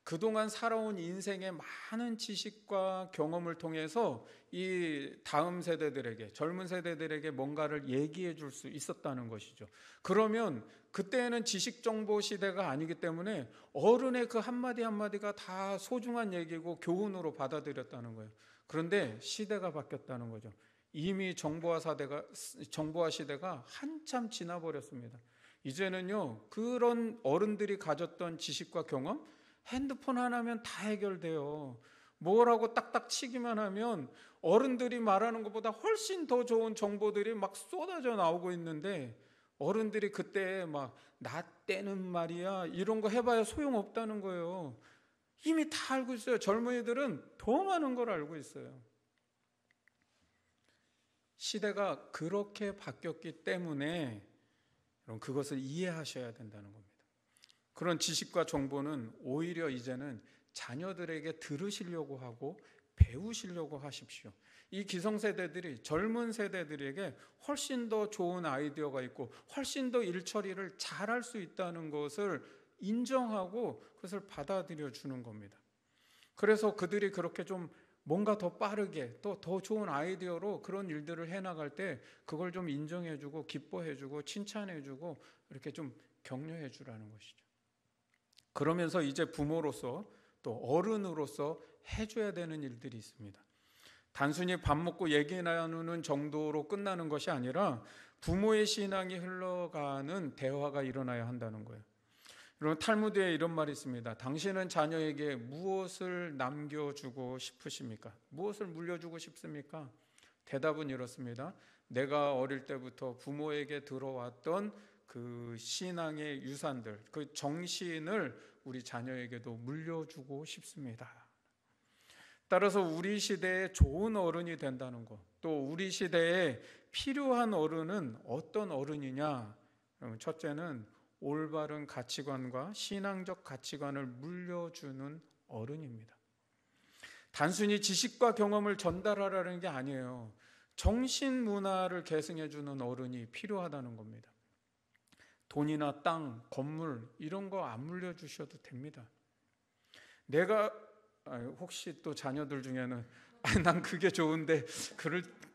그동안 살아온 인생의 많은 지식과 경험을 통해서 이 다음 세대들에게, 젊은 세대들에게 뭔가를 얘기해 줄 수 있었다는 것이죠. 그러면 그때는 지식정보 시대가 아니기 때문에 어른의 그 한마디 한마디가 다 소중한 얘기고 교훈으로 받아들였다는 거예요. 그런데 시대가 바뀌었다는 거죠. 이미 정보화 시대가 한참 지나버렸습니다. 이제는요, 그런 어른들이 가졌던 지식과 경험, 핸드폰 하나면 다 해결돼요. 뭐라고 딱딱 치기만 하면 어른들이 말하는 것보다 훨씬 더 좋은 정보들이 쏟아져 나오고 있는데 어른들이 그때 막 나 때는 말이야 이런 거 해봐야 소용없다는 거예요. 이미 다 알고 있어요. 젊은이들은 더 많은 걸 알고 있어요. 시대가 그렇게 바뀌었기 때문에 여러분 그것을 이해하셔야 된다는 겁니다. 그런 지식과 정보는 오히려 이제는 자녀들에게 들으시려고 하고 배우시려고 하십시오. 이 기성세대들이 젊은 세대들에게 훨씬 더 좋은 아이디어가 있고 훨씬 더 일처리를 잘할 수 있다는 것을 인정하고 그것을 받아들여 주는 겁니다. 그래서 그들이 그렇게 좀 뭔가 더 빠르게 또 더 좋은 아이디어로 그런 일들을 해나갈 때 그걸 좀 인정해주고 기뻐해주고 칭찬해주고 이렇게 좀 격려해주라는 것이죠. 그러면서 이제 부모로서 또 어른으로서 해줘야 되는 일들이 있습니다. 단순히 밥 먹고 얘기 나누는 정도로 끝나는 것이 아니라 부모의 신앙이 흘러가는 대화가 일어나야 한다는 거예요. 여러분 탈무드에 이런 말이 있습니다. 당신은 자녀에게 무엇을 남겨주고 싶으십니까? 무엇을 물려주고 싶습니까? 대답은 이렇습니다. 내가 어릴 때부터 부모에게 들어왔던 그 신앙의 유산들, 그 정신을 우리 자녀에게도 물려주고 싶습니다. 따라서 우리 시대에 좋은 어른이 된다는 것, 또 우리 시대에 필요한 어른은 어떤 어른이냐? 첫째는 올바른 가치관과 신앙적 가치관을 물려주는 어른입니다. 단순히 지식과 경험을 전달하라는 게 아니에요. 정신 문화를 계승해주는 어른이 필요하다는 겁니다. 돈이나 땅, 건물 이런 거 안 물려주셔도 됩니다. 내가 혹시 또 자녀들 중에는 난 그게 좋은데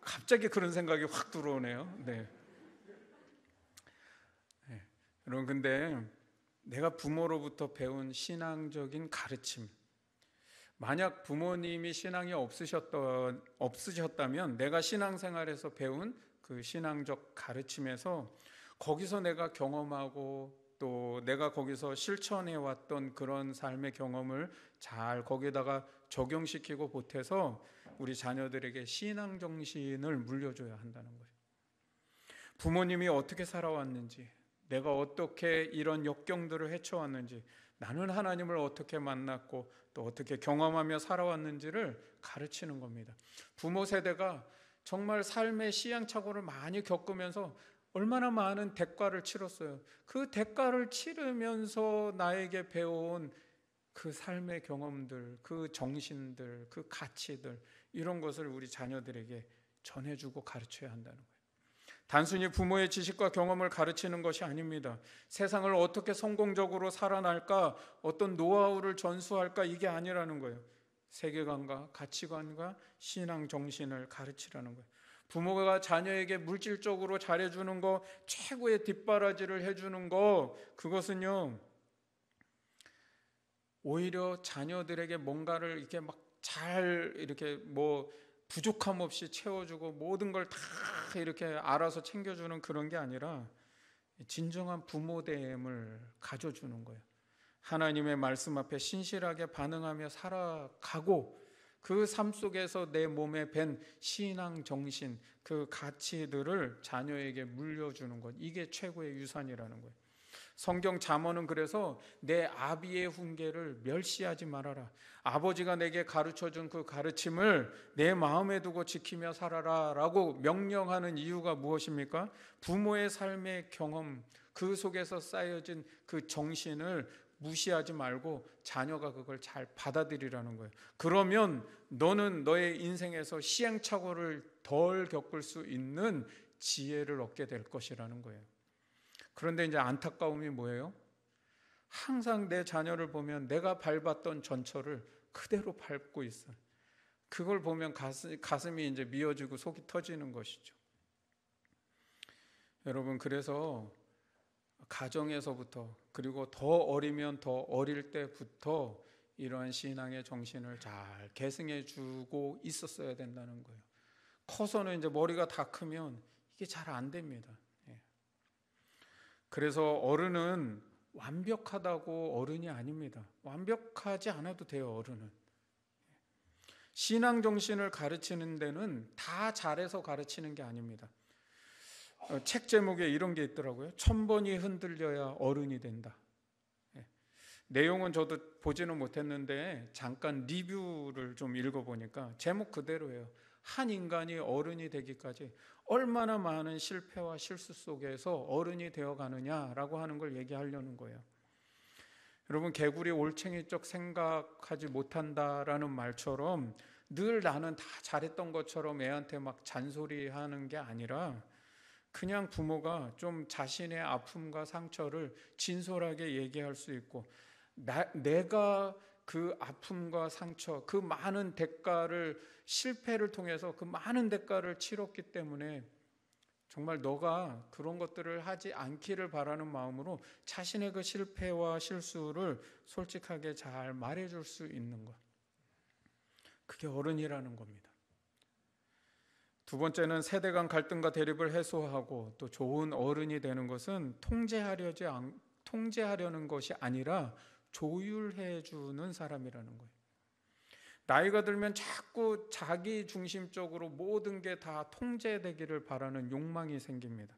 갑자기 그런 생각이 확 들어오네요. 네. 여러분 근데 내가 부모로부터 배운 신앙적인 가르침, 만약 부모님이 신앙이 없으셨다면 내가 신앙생활에서 배운 그 신앙적 가르침에서 거기서 내가 경험하고 또 내가 거기서 실천해왔던 그런 삶의 경험을 잘 거기에다가 적용시키고 보태서 우리 자녀들에게 신앙 정신을 물려줘야 한다는 거예요. 부모님이 어떻게 살아왔는지, 내가 어떻게 이런 역경들을 헤쳐왔는지, 나는 하나님을 어떻게 만났고 또 어떻게 경험하며 살아왔는지를 가르치는 겁니다. 부모 세대가 정말 삶의 시행착오를 많이 겪으면서 얼마나 많은 대가를 치렀어요. 그 대가를 치르면서 나에게 배워온 그 삶의 경험들, 그 정신들, 그 가치들 이런 것을 우리 자녀들에게 전해주고 가르쳐야 한다는 거예요. 단순히 부모의 지식과 경험을 가르치는 것이 아닙니다. 세상을 어떻게 성공적으로 살아날까, 어떤 노하우를 전수할까 이게 아니라는 거예요. 세계관과 가치관과 신앙 정신을 가르치라는 거예요. 부모가 자녀에게 물질적으로 잘해주는 거, 최고의 뒷바라지를 해주는 거, 그것은요 오히려 자녀들에게 뭔가를 이렇게 막 잘 이렇게 뭐 부족함 없이 채워주고 모든 걸 다 이렇게 알아서 챙겨주는 그런 게 아니라 진정한 부모됨을 가져주는 거예요. 하나님의 말씀 앞에 신실하게 반응하며 살아가고 그 삶 속에서 내 몸에 밴 신앙 정신, 그 가치들을 자녀에게 물려주는 것, 이게 최고의 유산이라는 거예요. 성경 잠언은 그래서 내 아비의 훈계를 멸시하지 말아라. 아버지가 내게 가르쳐준 그 가르침을 내 마음에 두고 지키며 살아라 라고 명령하는 이유가 무엇입니까? 부모의 삶의 경험, 그 속에서 쌓여진 그 정신을 무시하지 말고 자녀가 그걸 잘 받아들이라는 거예요. 그러면 너는 너의 인생에서 시행착오를 덜 겪을 수 있는 지혜를 얻게 될 것이라는 거예요. 그런데 이제 안타까움이 뭐예요? 항상 내 자녀를 보면 내가 밟았던 전철을 그대로 밟고 있어요. 그걸 보면 가슴이 이제 미어지고 속이 터지는 것이죠. 여러분 그래서 가정에서부터 그리고 더 어리면 더 어릴 때부터 이러한 신앙의 정신을 잘 계승해 주고 있었어야 된다는 거예요. 커서는 이제 머리가 다 크면 이게 잘 안 됩니다. 그래서 어른은 완벽하다고 어른이 아닙니다. 완벽하지 않아도 돼요, 어른은. 신앙 정신을 가르치는 데는 다 잘해서 가르치는 게 아닙니다. 책 제목에 이런 게 있더라고요. 1000번이 흔들려야 어른이 된다. 내용은 저도 보지는 못했는데 잠깐 리뷰를 좀 읽어보니까 제목 그대로예요. 한 인간이 어른이 되기까지 얼마나 많은 실패와 실수 속에서 어른이 되어가느냐라고 하는 걸 얘기하려는 거예요. 여러분, 개구리 올챙이적 생각하지 못한다라는 말처럼 늘 나는 다 잘했던 것처럼 애한테 막 잔소리하는 게 아니라 그냥 부모가 좀 자신의 아픔과 상처를 진솔하게 얘기할 수 있고, 내가 그 아픔과 상처, 그 많은 대가를, 실패를 통해서 그 많은 대가를 치렀기 때문에 정말 너가 그런 것들을 하지 않기를 바라는 마음으로 자신의 그 실패와 실수를 솔직하게 잘 말해줄 수 있는 것, 그게 어른이라는 겁니다. 두 번째는 세대 간 갈등과 대립을 해소하고 또 좋은 어른이 되는 것은 통제하려는 것이 아니라 조율해 주는 사람이라는 거예요. 나이가 들면 자꾸 자기 중심적으로 모든 게 다 통제되기를 바라는 욕망이 생깁니다.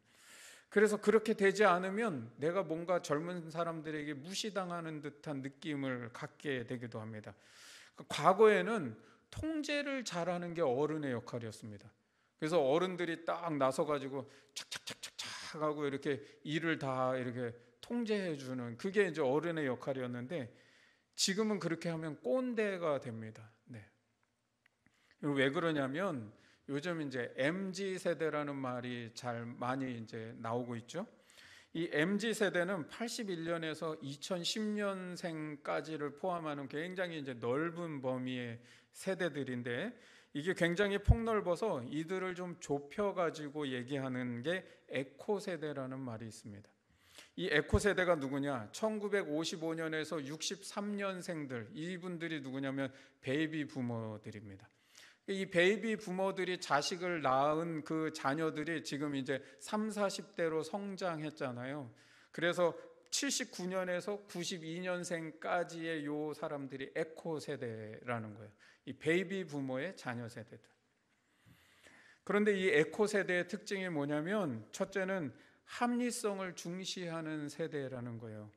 그래서 그렇게 되지 않으면 내가 뭔가 젊은 사람들에게 무시당하는 듯한 느낌을 갖게 되기도 합니다. 과거에는 통제를 잘하는 게 어른의 역할이었습니다. 그래서 어른들이 딱 나서가지고 착착착착착 하고 이렇게 일을 다 이렇게 통제해 주는, 그게 이제 어른의 역할이었는데 지금은 그렇게 하면 꼰대가 됩니다. 네. 왜 그러냐면 요즘 이제 MZ 세대라는 말이 많이 이제 나오고 있죠. 이 MZ 세대는 81년에서 2010년생까지를 포함하는 굉장히 이제 넓은 범위의 세대들인데, 이게 굉장히 폭넓어서 이들을 좀 좁혀가지고 얘기하는 게 에코 세대라는 말이 있습니다. 이 에코 세대가 누구냐? 1955년에서 63년생들, 이분들이 누구냐면 베이비 부모들입니다. 이 베이비 부모들이 자식을 낳은 그 자녀들이 지금 이제 30, 40대로 성장했잖아요. 그래서 79년에서 92년생까지의 요 사람들이 에코 세대라는 거예요. 이 베이비 부모의 자녀 세대들. 그런데 이 에코 세대의 특징이 뭐냐면, 첫째는 합리성을 중시하는 세대라는 거예요.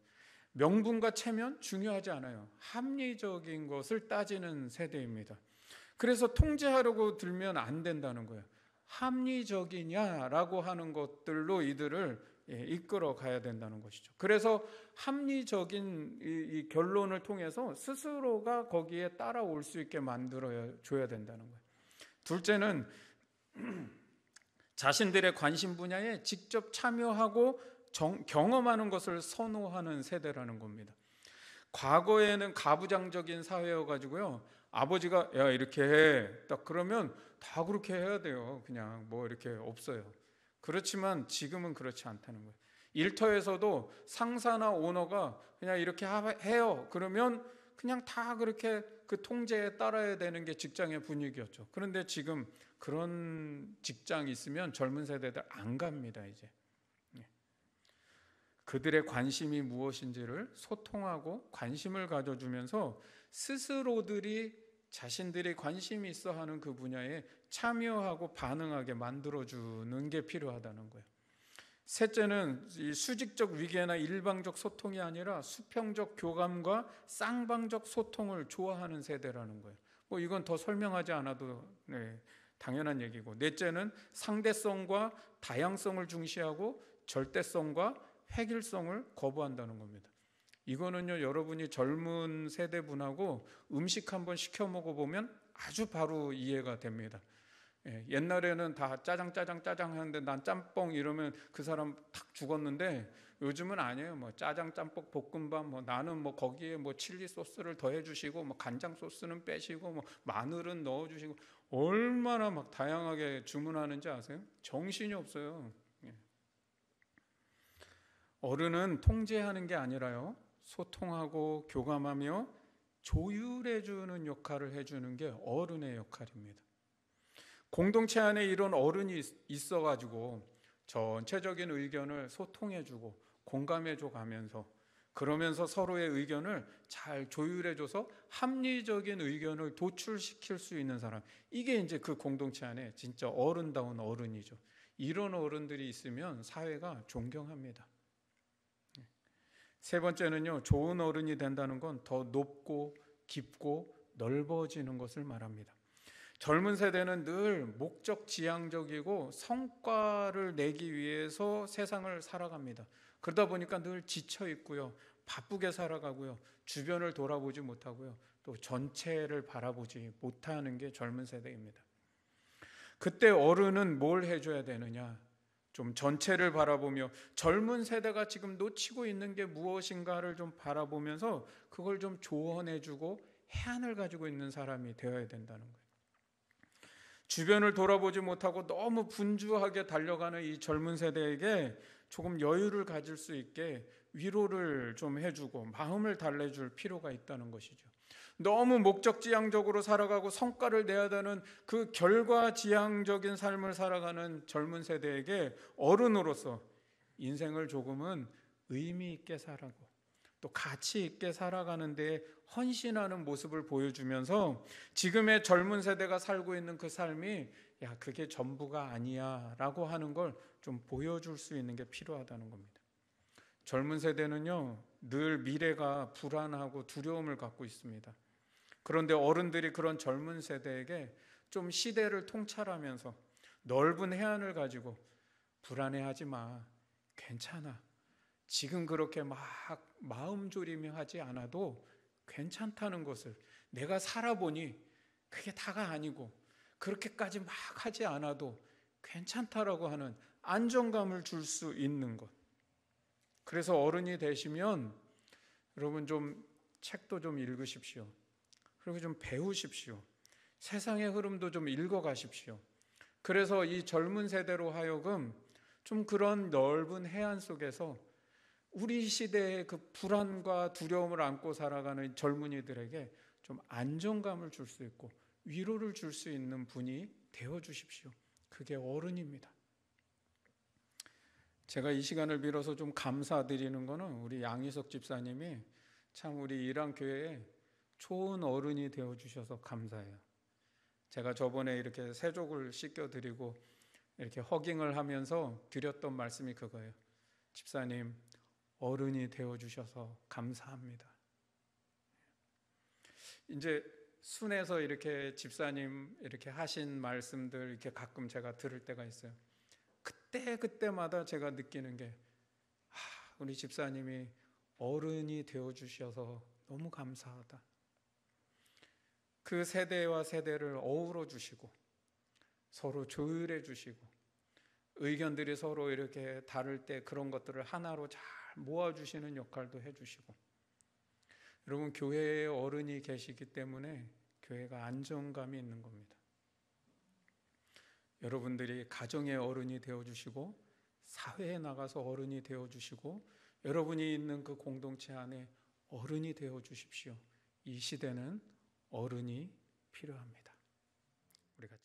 명분과 체면 중요하지 않아요. 합리적인 것을 따지는 세대입니다. 그래서 통제하려고 들면 안 된다는 거예요. 합리적이냐라고 하는 것들로 이들을 이끌어 가야 된다는 것이죠. 그래서 합리적인 이 결론을 통해서 스스로가 거기에 따라올 수 있게 만들어 줘야 된다는 거예요. 둘째는 자신들의 관심 분야에 직접 참여하고 경험하는 것을 선호하는 세대라는 겁니다. 과거에는 가부장적인 사회여가지고요, 아버지가 야 이렇게 해, 딱 그러면 다 그렇게 해야 돼요. 그냥 뭐 이렇게 없어요. 그렇지만 지금은 그렇지 않다는 거예요. 일터에서도 상사나 오너가 그냥 이렇게 해요. 그러면 그냥 다 그렇게 그 통제에 따라야 되는 게 직장의 분위기였죠. 그런데 지금 그런 직장이 있으면 젊은 세대들 안 갑니다. 이제 그들의 관심이 무엇인지를 소통하고 관심을 가져주면서 스스로들이 자신들이 관심이 있어 하는 그 분야에 참여하고 반응하게 만들어주는 게 필요하다는 거예요. 셋째는 이 수직적 위계나 일방적 소통이 아니라 수평적 교감과 쌍방적 소통을 좋아하는 세대라는 거예요. 뭐 이건 더 설명하지 않아도 당연한 얘기고, 넷째는 상대성과 다양성을 중시하고 절대성과 획일성을 거부한다는 겁니다. 이거는요, 여러분이 젊은 세대분하고 음식 한번 시켜 먹어보면 아주 바로 이해가 됩니다. 옛날에는 다 짜장 하는데 난 짬뽕 이러면 그 사람 탁 죽었는데, 요즘은 아니에요. 뭐 짜장, 짬뽕, 볶음밥, 뭐 나는 뭐 거기에 뭐 칠리 소스를 더해 주시고, 뭐 간장 소스는 빼시고, 뭐 마늘은 넣어 주시고, 얼마나 막 다양하게 주문하는지 아세요? 정신이 없어요. 어른은 통제하는 게 아니라요, 소통하고 교감하며 조율해주는 역할을 해주는 게 어른의 역할입니다. 공동체 안에 이런 어른이 있어가지고 전체적인 의견을 소통해주고 공감해줘 가면서, 그러면서 서로의 의견을 잘 조율해줘서 합리적인 의견을 도출시킬 수 있는 사람, 이게 이제 그 공동체 안에 진짜 어른다운 어른이죠. 이런 어른들이 있으면 사회가 존경합니다. 세 번째는요, 좋은 어른이 된다는 건 더 높고 깊고 넓어지는 것을 말합니다. 젊은 세대는 늘 목적 지향적이고 성과를 내기 위해서 세상을 살아갑니다. 그러다 보니까 늘 지쳐 있고요, 바쁘게 살아가고요, 주변을 돌아보지 못하고요, 또 전체를 바라보지 못하는 게 젊은 세대입니다. 그때 어른은 뭘 해줘야 되느냐? 좀 전체를 바라보며 젊은 세대가 지금 놓치고 있는 게 무엇인가를 좀 바라보면서 그걸 좀 조언해주고 해안을 가지고 있는 사람이 되어야 된다는 거예요. 주변을 돌아보지 못하고 너무 분주하게 달려가는 이 젊은 세대에게 조금 여유를 가질 수 있게 위로를 좀 해주고 마음을 달래줄 필요가 있다는 것이죠. 너무 목적지향적으로 살아가고 성과를 내야 되는 그 결과지향적인 삶을 살아가는 젊은 세대에게 어른으로서 인생을 조금은 의미 있게 살아가고 또 가치 있게 살아가는 데 헌신하는 모습을 보여주면서 지금의 젊은 세대가 살고 있는 그 삶이 야, 그게 전부가 아니야 라고 하는 걸 좀 보여줄 수 있는 게 필요하다는 겁니다. 젊은 세대는요, 늘 미래가 불안하고 두려움을 갖고 있습니다. 그런데 어른들이 그런 젊은 세대에게 좀 시대를 통찰하면서 넓은 해안을 가지고 불안해하지 마, 괜찮아, 지금 그렇게 막 마음 졸이며 하지 않아도 괜찮다는 것을 내가 살아보니 그게 다가 아니고 그렇게까지 막 하지 않아도 괜찮다라고 하는 안정감을 줄 수 있는 것. 그래서 어른이 되시면 여러분 좀 책도 좀 읽으십시오. 그리고 좀 배우십시오. 세상의 흐름도 좀 읽어가십시오. 그래서 이 젊은 세대로 하여금 좀 그런 넓은 해안 속에서 우리 시대의 그 불안과 두려움을 안고 살아가는 젊은이들에게 좀 안정감을 줄 수 있고 위로를 줄 수 있는 분이 되어주십시오. 그게 어른입니다. 제가 이 시간을 빌어서 좀 감사드리는 거는 우리 양희석 집사님이 참 우리 일왕교회에 좋은 어른이 되어주셔서 감사해요. 제가 저번에 이렇게 새족을 씻겨드리고 이렇게 허깅을 하면서 드렸던 말씀이 그거예요. 집사님, 어른이 되어주셔서 감사합니다. 이제 순에서 이렇게 집사님 이렇게 하신 말씀들 이렇게 가끔 제가 들을 때가 있어요. 그때마다 제가 느끼는 게 우리 집사님이 어른이 되어주셔서 너무 감사하다. 그 세대와 세대를 어우러 주시고 서로 조율해 주시고 의견들이 서로 이렇게 다를 때 그런 것들을 하나로 잘 모아주시는 역할도 해주시고 여러분 교회에 어른이 계시기 때문에 교회가 안정감이 있는 겁니다. 여러분들이 가정의 어른이 되어주시고 사회에 나가서 어른이 되어주시고 여러분이 있는 그 공동체 안에 어른이 되어주십시오. 이 시대는 어른이 필요합니다. 우리 같이